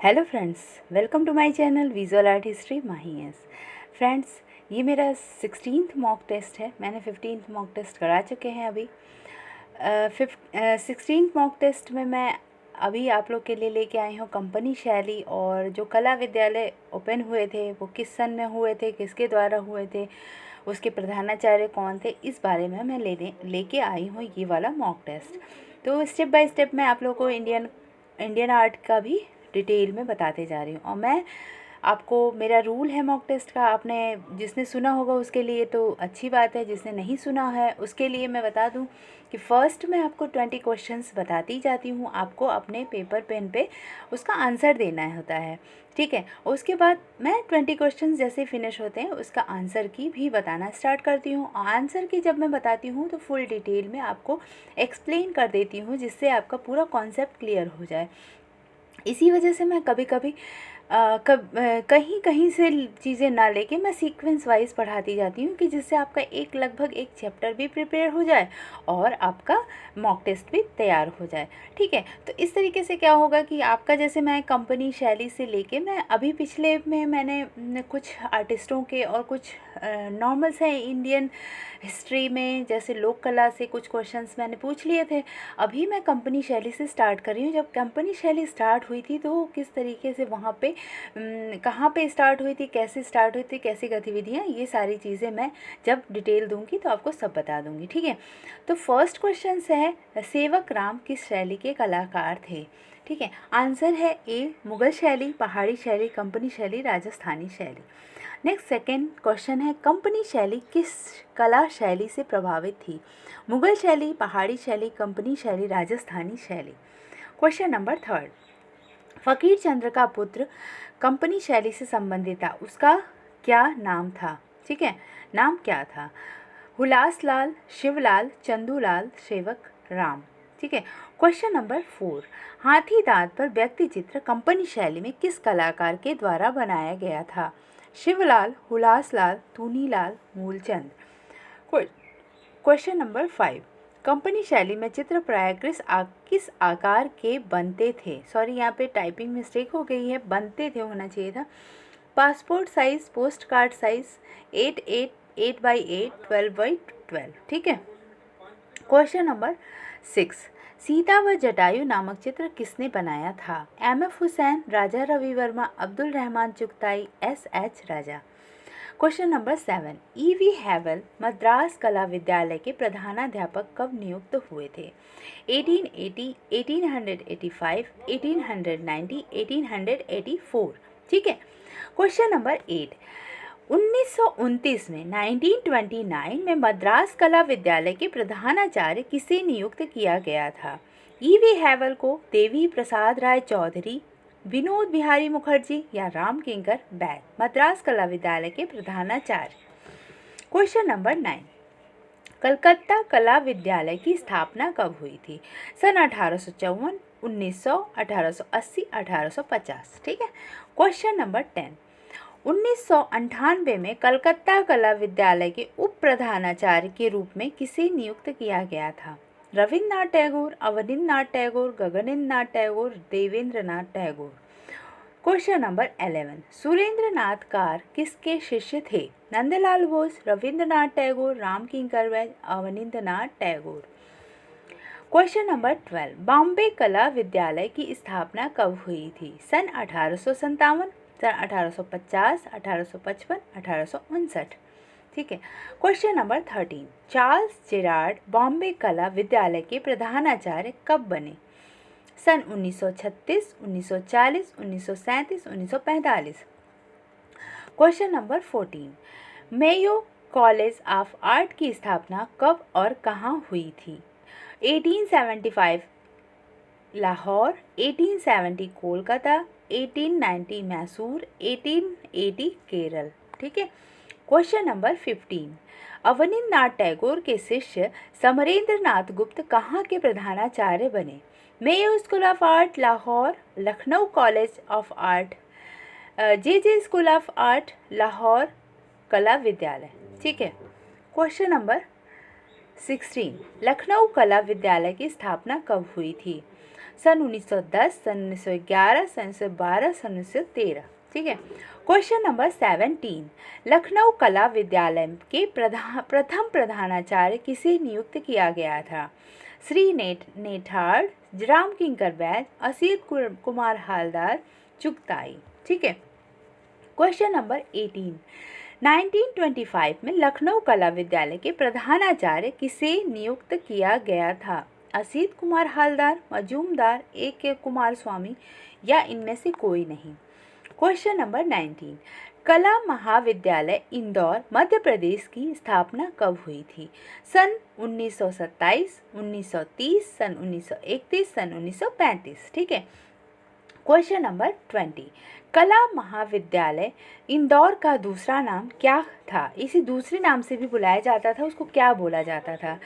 Hello friends, welcome to my channel visual art history माहीएस। Friends, ये मेरा 16th mock test है। मैंने 15th मॉक टेस्ट करा चुके हैं अभी। 16th मॉक टेस्ट में मैं अभी आप लोग के लिए लेके आई हूँ कंपनी शैली, और जो कला विद्यालय ओपन हुए थे वो किस सन में हुए थे, किसके द्वारा हुए थे, उसके प्रधानाचार्य कौन थे, इस बारे में मैं लेके आई हूँ ये वाला मॉक टेस्ट। तो स्टेप बाय स्टेप मैं आप लोगों को इंडियन आर्ट का भी डिटेल में बताते जा रही हूँ। और मैं आपको, मेरा रूल है मॉक टेस्ट का, आपने जिसने सुना होगा उसके लिए तो अच्छी बात है, जिसने नहीं सुना है उसके लिए मैं बता दूं कि फ़र्स्ट मैं आपको 20 क्वेश्चंस बताती जाती हूँ। आपको अपने पेपर पेन पे उसका आंसर देना होता है, ठीक है। उसके बाद मैं 20 क्वेश्चंस जैसे फिनिश होते हैं उसका आंसर की भी बताना स्टार्ट करती हूँ। आंसर की जब मैं बताती हूँ तो फुल डिटेल में आपको एक्सप्लेन कर देती हूँ, जिससे आपका पूरा कॉन्सेप्ट क्लियर हो जाए। इसी वजह से मैं कभी कभी कहीं कहीं से चीज़ें ना लेके मैं सीक्वेंस वाइज पढ़ाती जाती हूँ, कि जिससे आपका लगभग एक चैप्टर भी प्रिपेयर हो जाए और आपका मॉक टेस्ट भी तैयार हो जाए, ठीक है। तो इस तरीके से क्या होगा कि आपका, जैसे मैं कंपनी शैली से लेके, मैं अभी पिछले में मैंने कुछ आर्टिस्टों के और कुछ नॉर्मल से इंडियन हिस्ट्री में जैसे लोक कला से कुछ क्वेश्चंस मैंने पूछ लिए थे। अभी मैं कंपनी शैली से स्टार्ट कर रही हूँ। जब कंपनी शैली स्टार्ट हुई थी तो किस तरीके से वहाँ पे कहाँ पे स्टार्ट हुई थी, कैसे स्टार्ट हुई थी, कैसी गतिविधियाँ, ये सारी चीज़ें मैं जब डिटेल दूंगी तो आपको सब बता दूंगी, ठीक है। तो फर्स्ट क्वेश्चन है, सेवक राम किस शैली के कलाकार थे, ठीक है। आंसर है ए, मुगल शैली, पहाड़ी शैली, कंपनी शैली, राजस्थानी शैली। नेक्स्ट सेकेंड क्वेश्चन है, कंपनी शैली किस कला शैली से प्रभावित थी, मुगल शैली, पहाड़ी शैली, कंपनी शैली, राजस्थानी शैली। क्वेश्चन नंबर थर्ड, फ़कीर चंद्र का पुत्र कंपनी शैली से संबंधित था, उसका क्या नाम था, ठीक है। नाम क्या था, हुलास लाल, शिवलाल, चंदूलाल, सेवक राम, ठीक है। क्वेश्चन नंबर 4, हाथी दांत पर व्यक्ति चित्र कंपनी शैली में किस कलाकार के द्वारा बनाया गया था, Shivlal, Hulaslal, Tunilal, Moolchand. Question number 5, company शैली में चित्र प्राय किस आकार के बनते थे, सॉरी यहाँ पे टाइपिंग मिस्टेक हो गई है, बनते थे होना चाहिए था। Passport size, post card size, 8 by 12, ठीक है। क्वेश्चन नंबर 6, सीता व जटायु नामक चित्र किसने बनाया था, M F. Hussain, Raja Ravi Varma, Abdul Rahman Chughtai, S H. Raza. Question number 7, E V. Havell Madras कला विद्यालय के प्रधानाध्यापक कब नियुक्त हुए थे, 1880, 1885, 1890, 1884, ठीक है। क्वेश्चन नंबर 8, 1929 में 1929 में मद्रास कला विद्यालय के प्रधानाचार्य किसे नियुक्त किया गया था, ई.वी. हैवल को, देवी प्रसाद राय चौधरी, विनोद बिहारी मुखर्जी या राम किंकर बैग, मद्रास कला विद्यालय के प्रधानाचार्य। क्वेश्चन नंबर 9, कलकत्ता कला विद्यालय की स्थापना कब हुई थी, सन 1854, 1900, 1880, 1850, ठीक है। क्वेश्चन नंबर 10, 1998 में कलकत्ता कला विद्यालय के उप प्रधानाचार्य के रूप में किसे नियुक्त किया गया था, रविन्द्रनाथ टैगोर, अवनींद्रनाथ टैगोर, गगनेंद्रनाथ टैगोर, देवेंद्रनाथ टैगोर। क्वेश्चन नंबर 11, सुरेंद्रनाथ कार किसके शिष्य थे, नंदलाल बोस, रविन्द्रनाथ टैगोर, राम किंकर बैज, अवनींद्रनाथ टैगोर। क्वेश्चन नंबर 12, बॉम्बे कला विद्यालय की स्थापना कब हुई थी, सन 1857, सन 1850, 1855, 1859, ठीक है। Question number 13, Charles Gerard Bombay कला विद्यालय के प्रधानाचार्य कब बने, सन 1936, 1940, 1937, 1945। Question number 14, Mayo college of art की स्थापना कब और कहाँ हुई थी, 1875 लाहौर, 1870 कोलकाता, 1890 मैसूर, 1880 केरल, ठीक है। क्वेश्चन नंबर 15, अवनींद्रनाथ टैगोर के शिष्य समरेंद्र नाथ गुप्त कहाँ के प्रधानाचार्य बने, Mayo school of art Lahore, Lucknow college of art, J school of art Lahore कला विद्यालय, ठीक है। क्वेश्चन नंबर 16, लखनऊ कला विद्यालय की स्थापना कब हुई थी, सन 1910, सन 1911, सन 1912, सन 1913। ठीक है। क्वेश्चन नंबर 17, लखनऊ कला विद्यालय के प्रथम प्रधानाचार्य किसे नियुक्त किया गया था? श्री नेठार, राम किंकर बैज, असित कुमार हालदार, चुगताई। ठीक है। क्वेश्चन नंबर 18, 1925 में लखनऊ कला विद्यालय के प्रधानाचार्य किसे नियुक्त किया गया था? असित कुमार हालदार, मजूमदार, A.K. कुमार स्वामी या इनमें से कोई नहीं। क्वेश्चन नंबर 19, कला महाविद्यालय इंदौर मध्य प्रदेश की स्थापना कब हुई थी? सन 1927, 1930, सन 1931, सन 1935। ठीक है। क्वेश्चन नंबर 20, कला महाविद्यालय इंदौर का दूसरा नाम क्या था? इसे दूसरे नाम से भी बुलाया जाता था, उसको क्या बोला जाता था?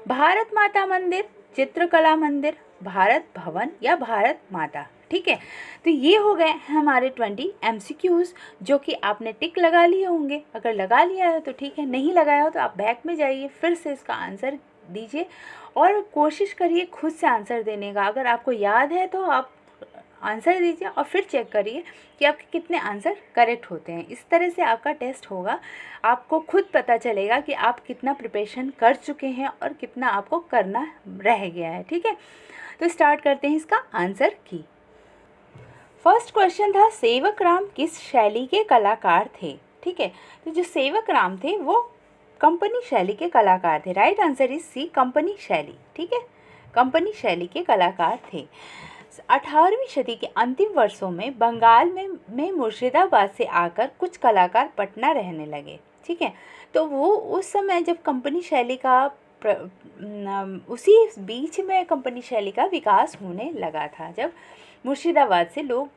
भारत माता मंदिर, चित्रकला मंदिर, भारत भवन या भारत माता। ठीक है। तो ये हो गए हमारे 20 MCQs जो कि आपने टिक लगा लिए होंगे। अगर लगा लिया है तो ठीक है, नहीं लगाया हो तो आप बैक में जाइए, फिर से इसका आंसर दीजिए और कोशिश करिए खुद से आंसर देने का। अगर आपको याद है तो आप आंसर दीजिए और फिर चेक करिए कि आपके कितने आंसर करेक्ट होते हैं। इस तरह से आपका टेस्ट होगा, आपको खुद पता चलेगा कि आप कितना प्रिपरेशन कर चुके हैं और कितना आपको करना रह गया है। ठीक है। तो स्टार्ट करते हैं इसका आंसर की। फर्स्ट क्वेश्चन था, सेवक राम किस शैली के कलाकार थे? ठीक है। तो जो सेवक राम थे वो कंपनी शैली के कलाकार थे। Right answer is C, company शैली। ठीक है, कंपनी शैली के कलाकार थे। 18वीं सदी के अंतिम वर्षों में बंगाल में मुर्शिदाबाद से आकर कुछ कलाकार पटना रहने लगे। ठीक है। तो वो उस समय जब कंपनी शैली का उसी बीच में कंपनी शैली का विकास होने लगा था, जब मुर्शिदाबाद से लोग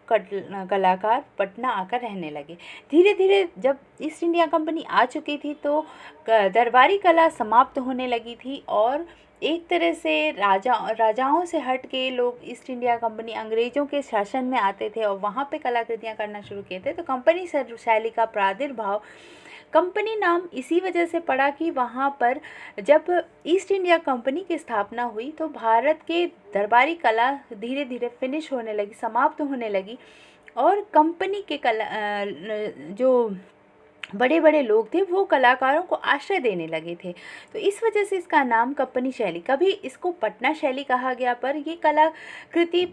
कलाकार पटना आकर रहने लगे। धीरे धीरे जब ईस्ट इंडिया कंपनी आ चुकी थी तो दरबारी कला समाप्त होने लगी थी और एक तरह से राजाओं से हट के लोग ईस्ट इंडिया कंपनी अंग्रेज़ों के शासन में आते थे और वहाँ पे कलाकृतियाँ करना शुरू किए थे। तो कंपनी शैली का प्रादुर्भाव, कंपनी नाम इसी वजह से पड़ा कि वहाँ पर जब ईस्ट इंडिया कंपनी की स्थापना हुई तो भारत के दरबारी कला धीरे धीरे फिनिश होने लगी, समाप्त होने लगी और कंपनी के जो बड़े बड़े लोग थे वो कलाकारों को आश्रय देने लगे थे। तो इस वजह से इसका नाम कंपनी शैली, कभी इसको पटना शैली कहा गया, पर ये कलाकृति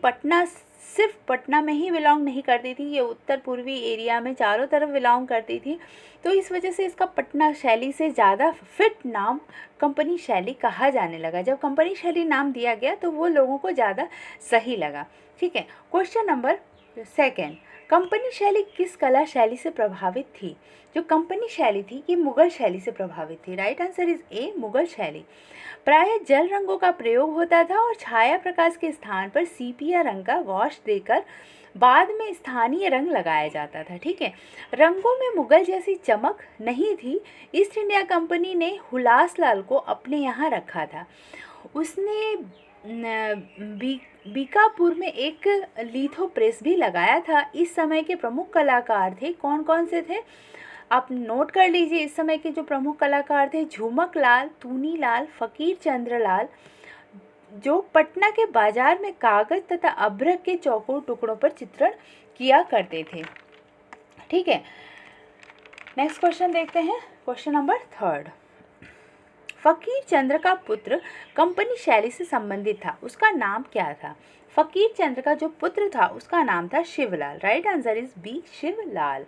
सिर्फ पटना में ही बिलोंग नहीं करती थी, ये उत्तर पूर्वी एरिया में चारों तरफ बिलोंग करती थी। तो इस वजह से इसका पटना शैली से ज़्यादा फिट नाम कंपनी शैली कहा जाने लगा। जब कंपनी शैली नाम दिया गया तो वो लोगों को ज़्यादा सही लगा। ठीक है। क्वेश्चन नंबर 2, कंपनी शैली किस कला शैली से प्रभावित थी? जो कंपनी शैली थी ये मुगल शैली से प्रभावित थी। राइट आंसर इज ए, मुगल शैली। प्रायः जल रंगों का प्रयोग होता था और छाया प्रकाश के स्थान पर सीपिया रंग का वॉश देकर बाद में स्थानीय रंग लगाया जाता था। ठीक है। रंगों में मुगल जैसी चमक नहीं थी। ईस्ट इंडिया कंपनी ने हुलासलाल को अपने यहाँ रखा था। उसने बीकापुर में एक लिथो प्रेस भी लगाया था। इस समय के प्रमुख कलाकार थे, कौन कौन से थे आप नोट कर लीजिए। इस समय के जो प्रमुख कलाकार थे, झुमक लाल, तूनी लाल, फकीर चंद्र लाल, जो पटना के बाजार में कागज तथा अभ्रक के चौकोर टुकड़ों पर चित्रण किया करते थे। ठीक है। नेक्स्ट क्वेश्चन देखते हैं। क्वेश्चन नंबर 3, फकीर चंद्र का पुत्र कंपनी शैली से संबंधित था, उसका नाम क्या था? फकीर चंद्र का जो पुत्र था उसका नाम था Shivlal. Right answer is B, Shivlal.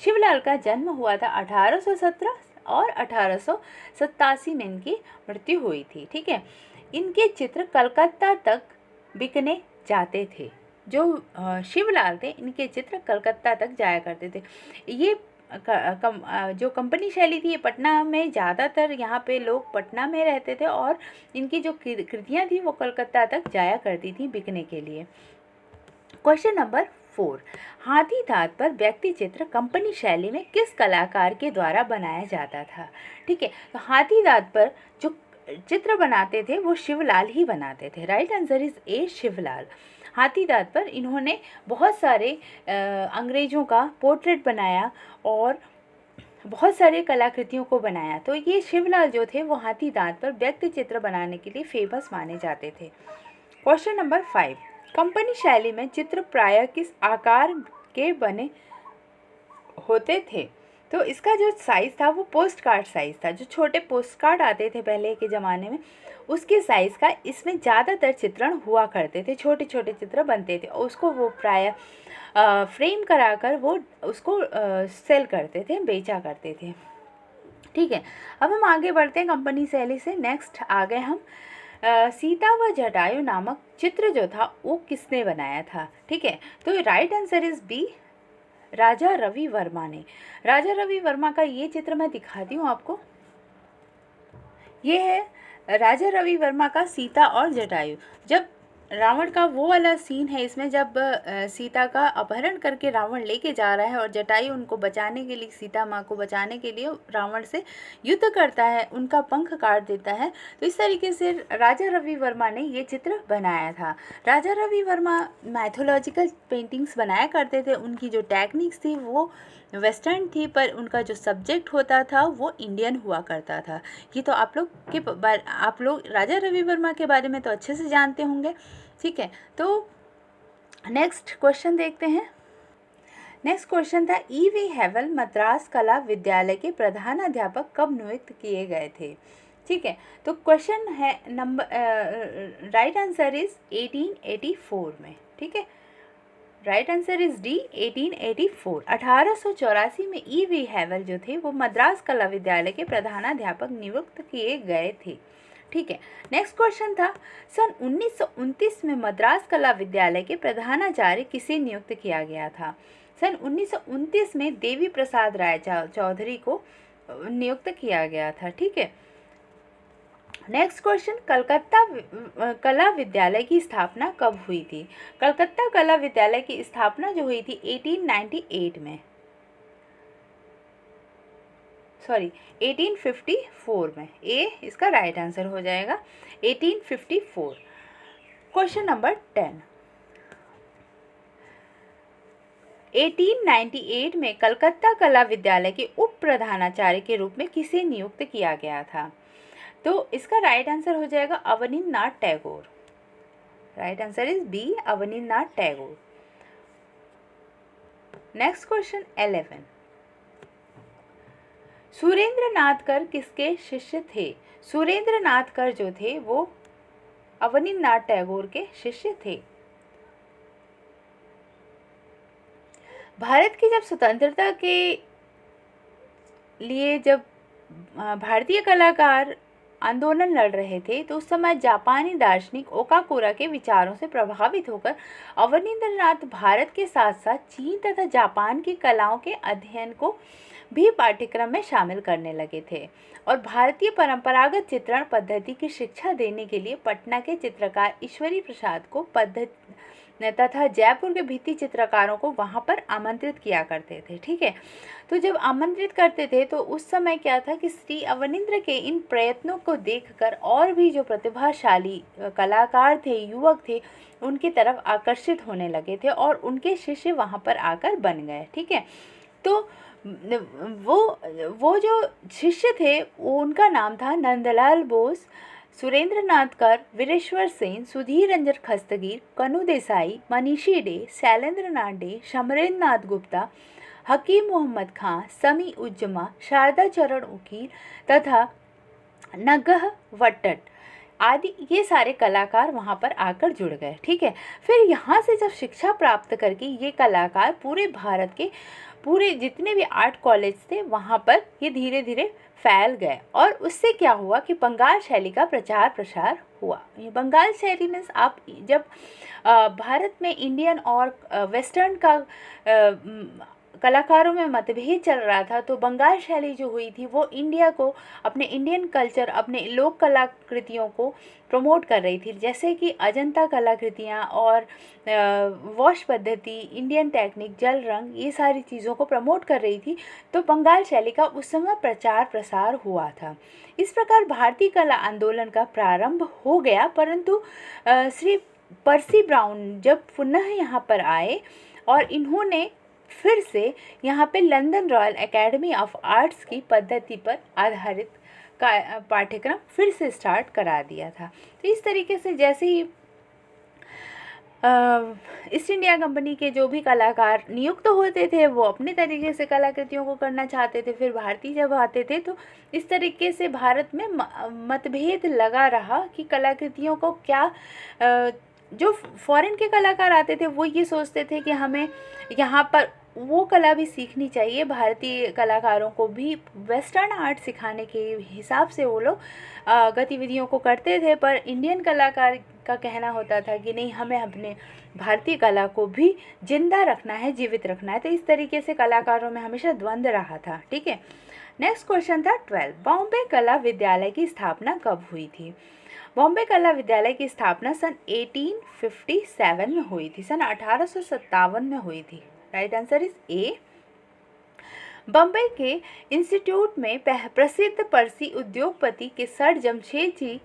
Shivlal का जन्म हुआ था 1817 और 1887 में इनकी मृत्यु हुई थी। ठीक है। इनके चित्र कलकत्ता तक बिकने जाते थे। जो शिवलाल थे इनके चित्र कलकत्ता तक जाया करते थे। ये जो कंपनी शैली थी ये पटना में ज़्यादातर, यहाँ पे लोग पटना में रहते थे और इनकी जो कृतियाँ थी वो कलकत्ता तक जाया करती थी बिकने के लिए। क्वेश्चन नंबर 4, हाथी दांत पर व्यक्ति चित्र कंपनी शैली में किस कलाकार के द्वारा बनाया जाता था? ठीक है। तो हाथी दांत पर जो चित्र बनाते थे वो शिवलाल ही बनाते थे। राइट आंसर इज ए, शिवलाल। हाथी दांत पर इन्होंने बहुत सारे अंग्रेज़ों का पोर्ट्रेट बनाया और बहुत सारे कलाकृतियों को बनाया। तो ये शिवलाल जो थे वो हाथी दांत पर व्यक्ति चित्र बनाने के लिए फेमस माने जाते थे। क्वेश्चन नंबर 5, कंपनी शैली में चित्र प्रायः किस आकार के बने होते थे? तो इसका जो साइज़ था वो पोस्ट कार्ड साइज़ था। जो छोटे पोस्ट कार्ड आते थे पहले के ज़माने में, उसके साइज़ का इसमें ज़्यादातर चित्रण हुआ करते थे, छोटे छोटे चित्र बनते थे और उसको वो प्रायः फ्रेम कराकर वो उसको सेल करते थे, बेचा करते थे। ठीक है, अब हम आगे बढ़ते हैं कंपनी शैली से। नेक्स्ट आ गए हम सीता व जटायु नामक चित्र जो था वो किसने बनाया था? ठीक है, तो राइट आंसर इज बी, राजा रवि वर्मा ने। राजा रवि वर्मा का ये चित्र मैं दिखाती हूँ आपको। ये है राजा रवि वर्मा का सीता और जटायु। जब रावण का वो वाला सीन है इसमें, जब सीता का अपहरण करके रावण लेके जा रहा है और जटायु उनको बचाने के लिए, सीता माँ को बचाने के लिए रावण से युद्ध करता है, उनका पंख काट देता है। तो इस तरीके से राजा रवि वर्मा ने ये चित्र बनाया था। राजा रवि वर्मा मैथोलॉजिकल पेंटिंग्स बनाया करते थे। उनकी जो टेक्निक्स थी वो वेस्टर्न थी, पर उनका जो सब्जेक्ट होता था वो इंडियन हुआ करता था। ये तो आप लोग राजा रवि वर्मा के बारे में तो अच्छे से जानते होंगे। ठीक है, तो नेक्स्ट क्वेश्चन देखते हैं। नेक्स्ट क्वेश्चन था E.V. हैवल मद्रास कला विद्यालय के प्रधानाध्यापक कब नियुक्त किए गए थे? ठीक है, तो क्वेश्चन है नंबर राइट आंसर इज 1884 में। ठीक है, राइट आंसर इज डी, 1884। 1884 में E.V. हैवल जो थे वो मद्रास कला विद्यालय के प्रधानाध्यापक नियुक्त किए गए थे। ठीक है, नेक्स्ट क्वेश्चन था सन 1929 में मद्रास कला विद्यालय के प्रधानाचार्य किसे नियुक्त किया गया था? सन 1929 में देवी प्रसाद राय चौधरी को नियुक्त किया गया था। ठीक है, नेक्स्ट क्वेश्चन, कलकत्ता कला विद्यालय की स्थापना कब हुई थी? कलकत्ता कला विद्यालय की स्थापना जो हुई थी 1898 में, सॉरी 1854 में। ए इसका राइट आंसर हो जाएगा 1854। क्वेश्चन नंबर 10, 1898 में कलकत्ता कला विद्यालय के उप प्रधानाचार्य के रूप में किसे नियुक्त किया गया था? तो इसका राइट आंसर हो जाएगा Abanindranath Tagore. Right answer is B, Abanindranath Tagore. Next question 11, Surendranath किसके शिष्य थे? सुरेंद्रनाथ जो थे वो अवनींद्रनाथ टैगोर के शिष्य थे। भारत की जब स्वतंत्रता के लिए जब भारतीय कलाकार आंदोलन लड़ रहे थे, तो उस समय जापानी दार्शनिक ओकाकुरा के विचारों से प्रभावित होकर अवनींद्रनाथ भारत के साथ साथ चीन तथा जापान की कलाओं के अध्ययन को भी पाठ्यक्रम में शामिल करने लगे थे और भारतीय परंपरागत चित्रण पद्धति की शिक्षा देने के लिए पटना के चित्रकार ईश्वरी प्रसाद को तथा जयपुर के भित्ति चित्रकारों को वहाँ पर आमंत्रित किया करते थे। ठीक है, तो जब आमंत्रित करते थे तो उस समय क्या था कि श्री अवनींद्र के इन प्रयत्नों को देखकर और भी जो प्रतिभाशाली कलाकार थे, युवक थे, उनकी तरफ आकर्षित होने लगे थे और उनके शिष्य वहाँ पर आकर बन गए। ठीक है, तो वो जो शिष्य थे उनका नाम था नंदलाल बोस, सुरेंद्रनाथ वीरेश्वर सेन, सुधीर रंजन खस्तगीर, कनु देसाई, मनीषी डे, शैलेंद्र नाथ डे, शमरेंद्र नाथ गुप्ता, हकीम मोहम्मद खां, समी उज्जमा, शारदा चरण उकील तथा नगह वट्टट आदि ये सारे कलाकार वहाँ पर आकर जुड़ गए। ठीक है, फिर यहाँ से जब शिक्षा प्राप्त करके ये कलाकार पूरे भारत के पूरे जितने भी आर्ट कॉलेज थे वहाँ पर ये धीरे धीरे फैल गए और उससे क्या हुआ कि बंगाल शैली का प्रचार प्रसार हुआ। ये बंगाल शैली में आप जब भारत में इंडियन और वेस्टर्न का कलाकारों में मतभेद चल रहा था, तो बंगाल शैली जो हुई थी वो इंडिया को, अपने इंडियन कल्चर, अपने लोक कलाकृतियों को प्रमोट कर रही थी, जैसे कि अजंता कलाकृतियाँ और वॉश पद्धति, इंडियन टेक्निक, जल रंग, ये सारी चीज़ों को प्रमोट कर रही थी। तो बंगाल शैली का उस समय प्रचार प्रसार हुआ था। इस प्रकार भारतीय कला आंदोलन का प्रारंभ हो गया, परंतु श्री पर्सी ब्राउन जब पुनः यहाँ पर आए और इन्होंने फिर से यहाँ पे London royal academy of arts की पद्धति पर आधारित पाठ्यक्रम फिर से स्टार्ट करा दिया था। तो इस तरीके से जैसे ही ईस्ट इंडिया कंपनी के जो भी कलाकार नियुक्त होते थे वो अपने तरीके से कलाकृतियों को करना चाहते थे। फिर भारतीय जब आते थे तो इस तरीके से भारत में मतभेद लगा रहा कि कलाकृतियों को क्या जो फॉरेन के कलाकार आते थे वो ये सोचते थे कि हमें यहाँ पर वो कला भी सीखनी चाहिए, भारतीय कलाकारों को भी वेस्टर्न आर्ट सिखाने के हिसाब से वो लोग गतिविधियों को करते थे। पर इंडियन कलाकार का कहना होता था कि नहीं, हमें अपने भारतीय कला को भी जिंदा रखना है, जीवित रखना है। तो इस तरीके से कलाकारों में हमेशा द्वंद्व रहा था। ठीक है, नेक्स्ट क्वेश्चन था 12, बॉम्बे कला विद्यालय की स्थापना कब हुई थी? बॉम्बे कला विद्यालय की स्थापना सन 1857 में हुई थी, सन 1857 में हुई थी। राइट आंसर इज ए। बम्बई के इंस्टीट्यूट में प्रसिद्ध परसी उद्योगपति के सर जमशेद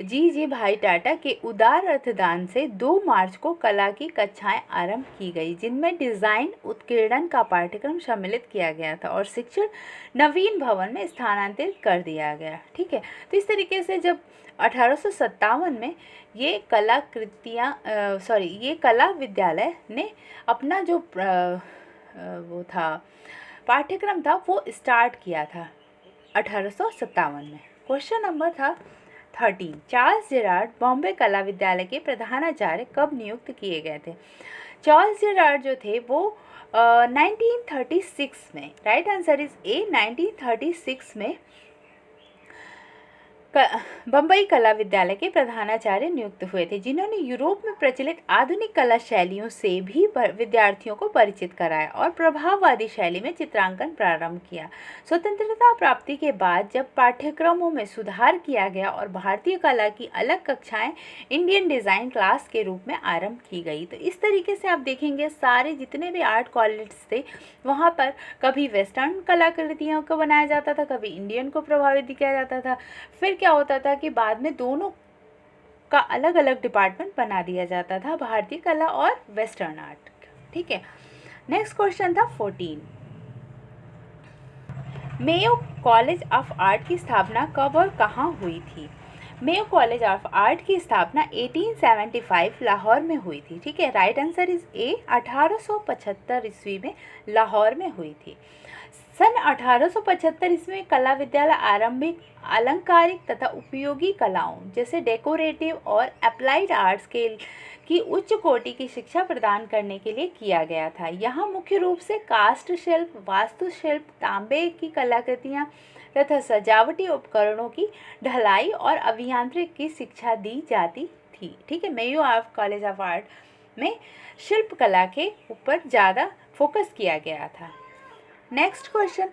जी भाई टाटा के उदार अर्थदान से 2 मार्च को कला की कक्षाएं आरंभ की गई, जिनमें डिज़ाइन उत्कीर्णन का पाठ्यक्रम सम्मिलित किया गया था और शिक्षण नवीन भवन में स्थानांतरित कर दिया गया। ठीक है, तो इस तरीके से जब 1857 में ये ये कला विद्यालय ने अपना जो वो था पाठ्यक्रम था वो स्टार्ट किया था 1857 में। क्वेश्चन नंबर था 13, चार्ल्स जेरार्ड बॉम्बे कला विद्यालय के प्रधानाचार्य कब नियुक्त किए गए थे? चार्ल्स जेरार्ड जो थे वो 1936 में, राइट आंसर इज ए, 1936 में बम्बई कला विद्यालय के प्रधानाचार्य नियुक्त हुए थे, जिन्होंने यूरोप में प्रचलित आधुनिक कला शैलियों से भी विद्यार्थियों को परिचित कराया और प्रभाववादी शैली में चित्रांकन प्रारंभ किया। स्वतंत्रता प्राप्ति के बाद जब पाठ्यक्रमों में सुधार किया गया और भारतीय कला की अलग कक्षाएं इंडियन डिज़ाइन क्लास के रूप में आरंभ की गई। तो इस तरीके से आप देखेंगे सारे जितने भी आर्ट कॉलेज थे वहाँ पर कभी वेस्टर्न कलाकृतियों को बनाया जाता था, कभी इंडियन को प्रभावित किया जाता था। फिर क्या होता था कि बाद में दोनों का अलग अलग डिपार्टमेंट बना दिया जाता था, भारतीय कला और वेस्टर्न आर्ट। ठीक है, नेक्स्ट क्वेश्चन था 14, मेयो कॉलेज ऑफ आर्ट की स्थापना कब और कहाँ हुई थी? मेयो कॉलेज ऑफ आर्ट की स्थापना 1875 लाहौर में हुई थी। ठीक है, राइट आंसर इज ए, 1875 ईस्वी में लाहौर में हुई थी। सन 1875 ईस्वी में कला विद्यालय आरंभिक अलंकारिक तथा उपयोगी कलाओं जैसे डेकोरेटिव और अप्लाइड आर्ट्स की उच्च कोटि की शिक्षा प्रदान करने के लिए किया गया था। यहाँ मुख्य रूप से काष्ठ शिल्प, वास्तुशिल्प, तांबे की कलाकृतियाँ तथा सजावटी उपकरणों की ढलाई और अभियांत्रिकी की शिक्षा दी जाती थी। ठीक है, मेयो कॉलेज ऑफ आर्ट में शिल्प कला के ऊपर ज़्यादा फोकस किया गया था। नेक्स्ट क्वेश्चन,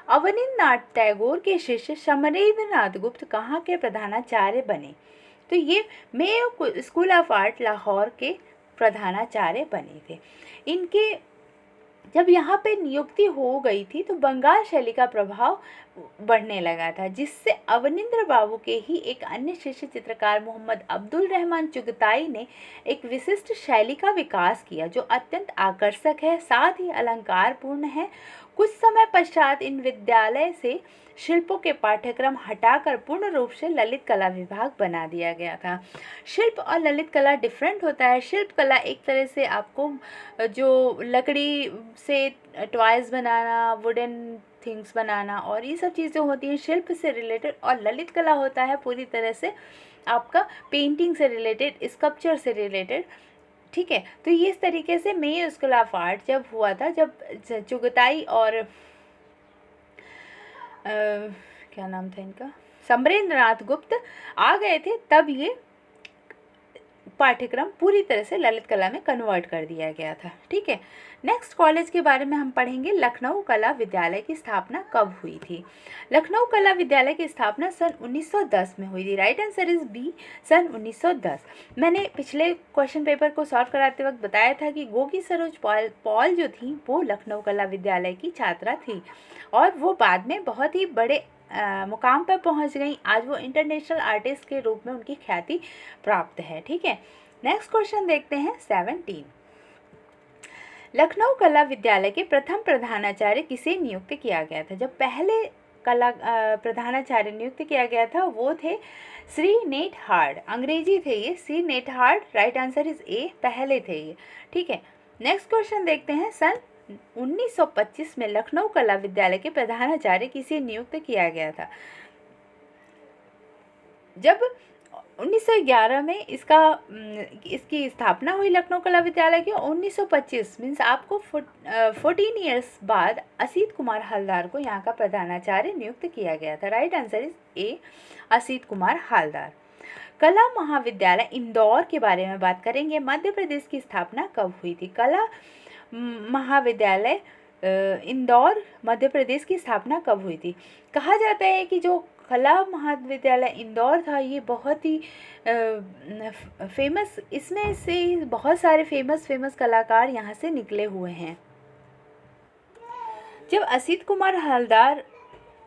अवनींद्रनाथ टैगोर के शिष्य समरेंद्रनाथ गुप्त कहाँ के प्रधानाचार्य बने? तो ये Mayo school of art Lahore के प्रधानाचार्य बने थे। इनके जब यहाँ पे नियुक्ति हो गई थी तो बंगाल शैली का प्रभाव बढ़ने लगा था, जिससे अवनींद्र बाबू के ही एक अन्य शिष्य चित्रकार मोहम्मद अब्दुल रहमान चुगताई ने एक विशिष्ट शैली का विकास किया जो अत्यंत आकर्षक है, साथ ही अलंकारपूर्ण है। कुछ समय पश्चात इन विद्यालय से शिल्पों के पाठ्यक्रम हटाकर पूर्ण रूप से ललित कला विभाग बना दिया गया था। शिल्प और ललित कला डिफरेंट होता है। शिल्प कला एक तरह से आपको जो लकड़ी से टॉयज़ बनाना, वुडन थिंग्स बनाना और ये सब चीज़ें होती हैं शिल्प से रिलेटेड, और ललित कला होता है पूरी तरह से आपका पेंटिंग से रिलेटेड, स्कल्पचर से रिलेटेड। ठीक है, तो ये इस तरीके से मेयो स्कूल ऑफ आर्ट जब हुआ था, जब चुगताई और क्या नाम था इनका, समरेंद्रनाथ गुप्त आ गए थे, तब ये पाठ्यक्रम पूरी तरह से ललित कला में कन्वर्ट कर दिया गया था। ठीक है, नेक्स्ट कॉलेज के बारे में हम पढ़ेंगे, लखनऊ कला विद्यालय की स्थापना कब हुई थी? लखनऊ कला विद्यालय की स्थापना सन 1910 में हुई थी। राइट आंसर इज बी, सन 1910। मैंने पिछले क्वेश्चन पेपर को सॉल्व कराते वक्त बताया था कि गोगी सरोज पॉल जो थी वो लखनऊ कला विद्यालय की छात्रा थी और वो बाद में बहुत ही बड़े मुकाम पर पहुंच गई। आज वो इंटरनेशनल आर्टिस्ट के रूप में उनकी ख्याति प्राप्त है। ठीक है, नेक्स्ट क्वेश्चन देखते हैं 17, लखनऊ कला विद्यालय के प्रथम प्रधानाचार्य किसे नियुक्त किया गया था? जब पहले प्रधानाचार्य नियुक्त किया गया था वो थे श्री नेटहार्ड। अंग्रेजी थे ये, श्री नेटहार्ड। राइट आंसर इज ए, पहले थे ये। ठीक है, नेक्स्ट क्वेश्चन देखते हैं। सन 1925 में लखनऊ कला विद्यालय के प्रधानाचार्य किसे नियुक्त किया गया था? जब 1911 में इसकी स्थापना हुई लखनऊ कला विद्यालय की, 1925 मीन्स आपको 14 ईयर्स बाद असीत कुमार हलदार को यहाँ का प्रधानाचार्य नियुक्त किया गया था। राइट आंसर इज ए, असीत कुमार हलदार। कला महाविद्यालय इंदौर के बारे में बात करेंगे। मध्य प्रदेश की स्थापना कब हुई थी? कला महाविद्यालय इंदौर मध्य प्रदेश की स्थापना कब हुई थी? कहा जाता है कि जो कला महाविद्यालय इंदौर था ये बहुत ही फेमस, इसमें से बहुत सारे फेमस कलाकार यहाँ से निकले हुए हैं। जब असीत कुमार हलदार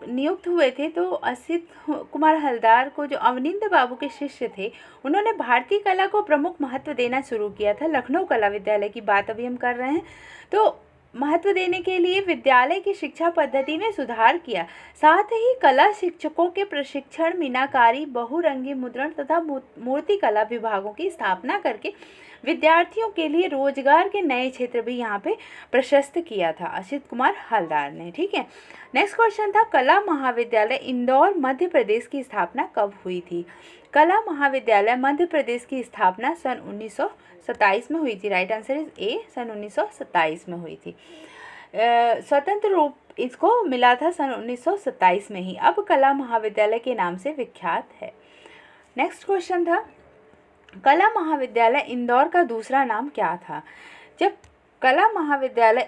नियुक्त हुए थे तो असीत कुमार हलदार को, जो अवनिंद बाबू के शिष्य थे, उन्होंने भारतीय कला को प्रमुख महत्व देना शुरू किया था। लखनऊ कला विद्यालय की बात अभी हम कर रहे हैं। तो महत्व देने के लिए विद्यालय की शिक्षा पद्धति में सुधार किया। साथ ही कला शिक्षकों के प्रशिक्षण, मीनाकारी, बहुरंगी मुद्रण तथा मूर्ति कला विभागों की स्थापना करके विद्यार्थियों के लिए रोजगार के नए क्षेत्र भी यहाँ पे प्रशस्त किया था असीत कुमार हलदार ने। ठीक है, नेक्स्ट क्वेश्चन था कला महाविद्यालय इंदौर मध्य प्रदेश की स्थापना कब हुई थी? कला महाविद्यालय मध्य प्रदेश की स्थापना सन 1927 में हुई थी। राइट आंसर इज ए, सन 1927 में हुई थी। स्वतंत्र रूप इसको मिला था सन 1927 में ही। अब कला महाविद्यालय के नाम से विख्यात है। नेक्स्ट क्वेश्चन था कला महाविद्यालय इंदौर का दूसरा नाम क्या था? जब कला महाविद्यालय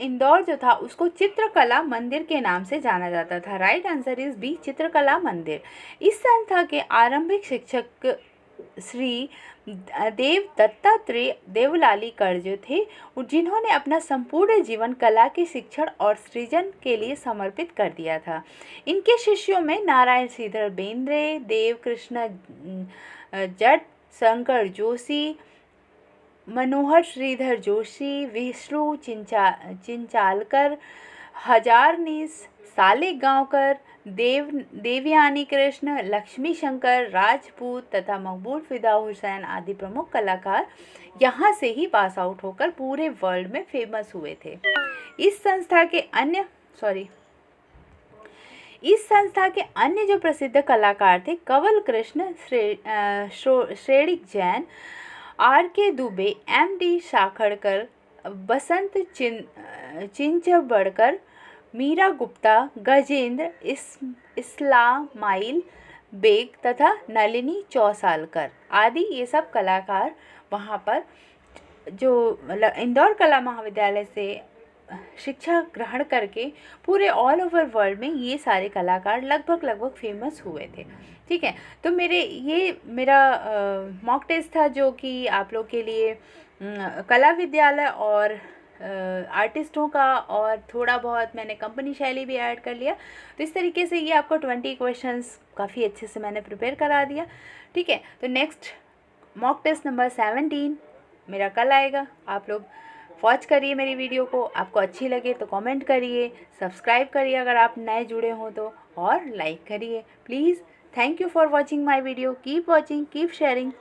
इंदौर जो था उसको चित्रकला मंदिर के नाम से जाना जाता था। राइट आंसर इज बी, चित्रकला मंदिर। इस संस्था के आरंभिक शिक्षक श्री देव दत्तात्रेय देवलालीकर जो थे, जिन्होंने अपना संपूर्ण जीवन कला के शिक्षण और सृजन के लिए समर्पित कर दिया था। इनके शिष्यों में नारायण श्रीधर बेंद्रे, देव कृष्ण जट, शंकर जोशी, मनोहर श्रीधर जोशी, विष्णु चिंचालकर, हजारनीस, सालेगांवकर, देवयानी कृष्ण, लक्ष्मी शंकर राजपूत तथा मकबूल फिदा हुसैन आदि प्रमुख कलाकार यहाँ से ही पास आउट होकर पूरे वर्ल्ड में फेमस हुए थे। इस संस्था के अन्य जो प्रसिद्ध कलाकार थे कंवल कृष्ण, श्रेणिक जैन, R.K. दुबे, M.D. शाखड़कर, बसंत चिंचबड़कर, मीरा गुप्ता, गजेंद्र इस्लामाइल बेग तथा नलिनी चौसालकर आदि ये सब कलाकार वहाँ पर जो इंदौर कला महाविद्यालय से शिक्षा ग्रहण करके पूरे ऑल ओवर वर्ल्ड में ये सारे कलाकार लगभग फेमस हुए थे। ठीक है, तो मेरा मॉक टेस्ट था जो कि आप लोग के लिए कला विद्यालय और आर्टिस्टों का, और थोड़ा बहुत मैंने कंपनी शैली भी ऐड कर लिया। तो इस तरीके से ये आपको 20 क्वेश्चंस काफ़ी अच्छे से मैंने प्रिपेयर करा दिया। ठीक है, तो नेक्स्ट मॉक टेस्ट नंबर 17 मेरा कल आएगा। आप लोग वॉच करिए मेरी वीडियो को, आपको अच्छी लगे तो कमेंट करिए, सब्सक्राइब करिए अगर आप नए जुड़े हो तो, और लाइक करिए please. Thank you for watching my video. Keep watching, keep sharing.